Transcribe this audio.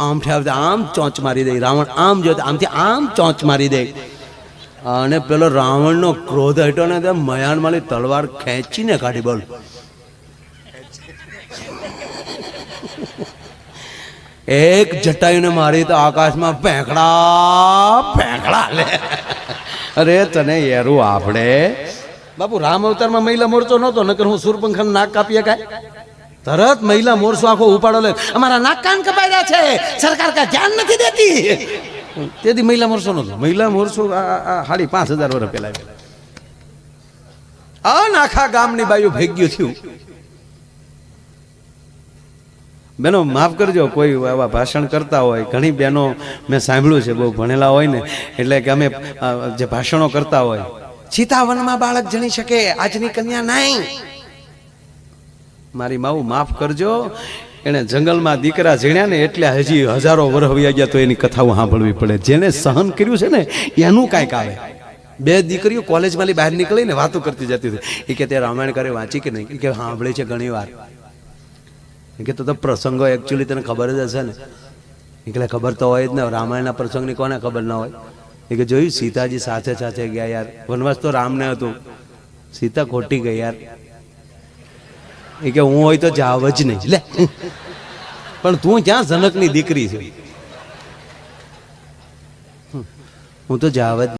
આમથી આવતા આમ ચોંચ મારી દે, રાવણ આમ જોતા આમથી આમ ચોંચ મારી દે. અને પેલો રાવણનો ક્રોધ હટ્યો ને તે મયાણમાલી તલવાર ખેંચીને કાઢી. બોલ, એક જટાયુને મારી તો આકાશમાં ફેંકડા ફેંકડા લે. અરે તને યારું આપણે બાપુ રામ અવતારમાં મહિલા મોરચો નહોતો, નકર હું સુરપંખાનું નાક કાપીએ કાંઈ. તરત મહિલા મોરચો આખો ઉપાડો લે, અમારા નાક કાન કપાયા છે, સરકાર કા ધ્યાન નથી દેતી. તેથી મહિલા મોરચો નહોતો. મહિલા મોરચો 5,500 વર્ષ પહેલા આખા ગામની બાયું ભેગ્યું થયું. બહેનો માફ કરજો, કોઈ આવા ભાષણ કરતા હોય, ઘણી બહેનો મેં સાંભળ્યું છે બહુ ભણેલા હોય ને, એટલે કે અમે જે ભાષણો કરતા હોય, સીતાવનમાં બાળક જણી શકે, આજની કન્યા નહીં. મારી માવું માફ કરજો, એને જંગલમાં દીકરા જીણ્યા ને એટલે હજી હજારો વર્ષ વયા ગયા તો એની કથાઓ સાંભળવી પડે. જેને સહન કર્યું છે ને એનું કાંઈક આવે. 2 દીકરીઓ કોલેજમાંથી બહાર નીકળીને વાતો કરતી જતી હતી. એ કે તે રામાયણ કરે વાંચી કે નહીં? કે સાંભળી છે ઘણી વાર. કે તો પ્રસંગો એકચ્યુઅલી તને ખબર જ હશે ને? એટલે ખબર તો હોય જ ને, રામાયણના પ્રસંગની કોને ખબર ના હોય? એ કે જોયું સીતાજી સાથે સાથે ગયા યાર, વનવાસ તો રામને હતું, સીતા ખોટી ગઈ યાર. એ કે હું હોય તો જાવ જ નહીં લે, પણ તું ક્યાં જનકની દીકરી છે, હું તો જાવ જ